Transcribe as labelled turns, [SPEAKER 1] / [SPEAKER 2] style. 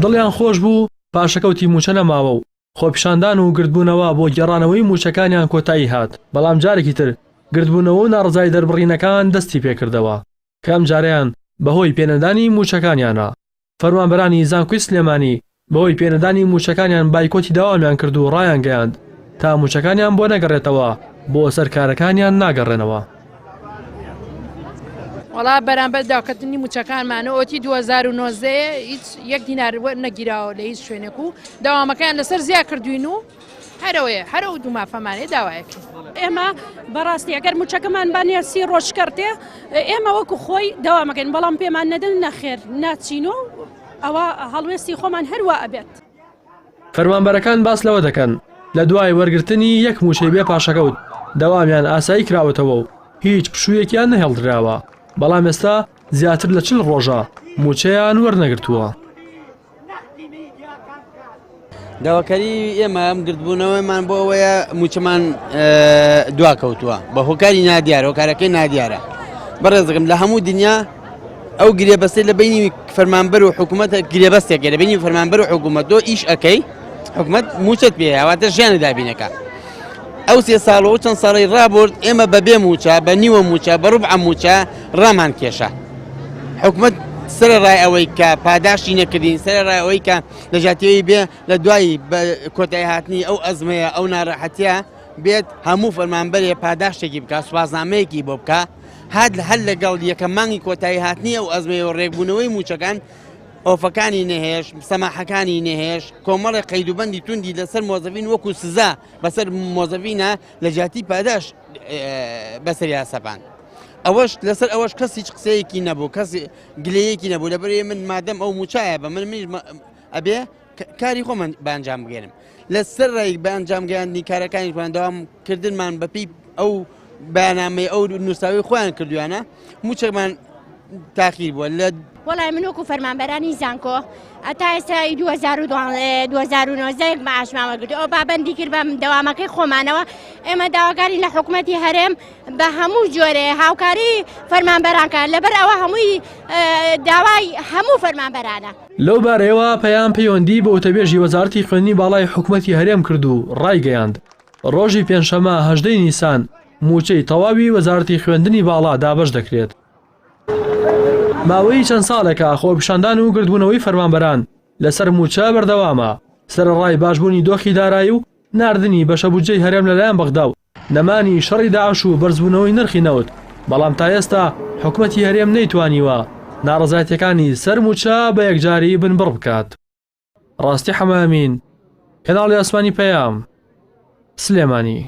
[SPEAKER 1] دڵیان خۆش بوو پاشەکەوتی موچە نەماوە و خۆپیشاندان و گردبوونەوە بۆ گێڕانەوەی موچەکانیان کۆتایی هات بەڵام جارێکی تر گردبوونەوە و ناڕزای دەربڕینەکان دەستی پێکردەوە کە ئەم جاریان بەهۆی پێنەدانی موچەکانیانە. فەرمانبەرانی زانکۆی سلێمانی بەهۆی پێنەدانی موچەکانیان بایکۆتی داوامیان کرد و ڕایان گەیاند تا موچەکانیان بۆ نەگەڕێتەوە بۆ سەرکارەکانیان ناگەڕێنەوە.
[SPEAKER 2] وڵا بەرامبەر داوکەوتنی موچەکانمانە ئۆتی 2019 هیچ یەک دینار نەگیراوە لە هیچ شوێنێک و داوامەکەیان لەسەر زیاد کردوین و هەرەوەیە هەرە دوو مافەمانێ داوایەکە.
[SPEAKER 3] ئێمە بەڕاستی ئەگەر موچەکەمان بانێ 30 ڕۆژ کردێ ئێمە وەکو خۆی داوامەکەین بەڵام پێمان نەدەن نەخێر ناچین و ئەوە هەڵوێستی خۆمان هەروە ئەبێت.
[SPEAKER 1] فەرمانبەرەکان باس لەوە دەکەن لە دوای وەرگرتنی یەک موچەی بێ پاشەکەوت دەوامیان ئاسایی کراوەتەوە و هیچ پشوویەکیان نەهێڵدراوە بەڵام ئێستا زیاتر لە 40 ڕۆژە موچەیان وەرنەگرتووە.
[SPEAKER 4] داواکاری ئێمە ئەم گردبوونەوەیمان بۆ ئەوەیە موچەمان دواکەوتووە بە هۆکاری نادیارە هۆکارەکەی نادیارە. بەڕێزەکەم لە هەموو دنیا ئەو گرێبەستەی لە بینی فەرمانبەر و حکوومەتە گرێبەستێکە لە بینی فەرمانبەر و حکوومەت دۆ ئیش ئەەکەی حکوومەت موچەت پێ ئەواتە ژیانە دابینەکە. ئەو 3 ساڵەوە چەند ساڵی ڕابرد ئێمە بە بێ موچە بە نیوە موچە بە ڕوبع موچە ڕامان کێشە. حکوومەت سەرەڕای ئەوەی کە پاداشی نەکردین سەرەڕای ئەوەی کە لە ژاتیەوەی بێ لە دوایی کۆتایی هاتنی ئەو ئەزمەیە ئەو ناڕەحەتیە بێت هەموو فەرمانبەرێ پاداشتێکی بکە سوپاسنامەیەکی بۆ بکە هەر لەگەڵ یەکەم مانگی کۆتایی هاتنی ئەو ئەزمەیە و ڕێکبوونەوەی موچەکان ئۆفەکانی نەهێش سەماحەکانی نەهێش کۆمەڵی قەیدوبەندی توندی لەسەر مۆزەفین وەکو سزا بەسەر مۆزەفینە لە جاتی پاداش بەسەریا سەپان. ئەوەش لەسەر ئەوەش کەس هیچ قسەیەکی نەبوو کەسی گلەیەکی نەبوو لەبەرێ من مادەم ئەو موچایە بە من ئەبێ کاری خۆمان بەنجام بگەێنم لەسەر ڕێی بەنجام گەیاندنی کارەکانیشمان داوامکردنمان بەپی ئەو بەیانامەی ئەو نووساوی خۆیان کردویانە موچەکمان تاخیر بووە لە
[SPEAKER 5] وەڵای من وەکو فەرمانبەرانی زانکۆ ئەتا ئێستا 2019 معاشمان وەرگرت ئەو پابەندی کرد بە دەوامەکەی خۆمانەوە ئێمە داواکاری لە حکوومەتی هەرێم بە هەموو جۆرێ هاوکاری فەرمانبەرانکە لەبەر ئەوە هەمووی داوای هەموو فەرمانبەرانە.
[SPEAKER 1] لەو بارەیەوە پەیام پەیوەندی بە ئۆتۆبێژی وەزارەتی خوێندنی باڵای حکوومەتی هەرێم کرد و ڕایگەیاند ڕۆژی پێنجشەمە 18 نیسان موچەی تەواوی وەزارەتی خوێندنی باڵا دابەش دەکرێت. ماوەی چەند ساڵێکە خۆپیشاندان و گردبوونەوەی فەرمانبەران لەسەر موچە بەردەوامە سەرڕای باشبوونی دۆخی دارایی و ناردنی بەشەبوجەی هەرێم لەلایەن بەغدا و نەمانی شەڕی داعش و بەرزبوونەوەی نرخی نەوت بەڵام تا ئێستا حکوومەتی هەرێم نەیتوانیوە ناڕەزایەتیەکانی سەر موچە بە یەکجاری بنبڕ بکات. ڕاستی حەمامین کەناڵی ئاسمانی پەیام سلێمانی.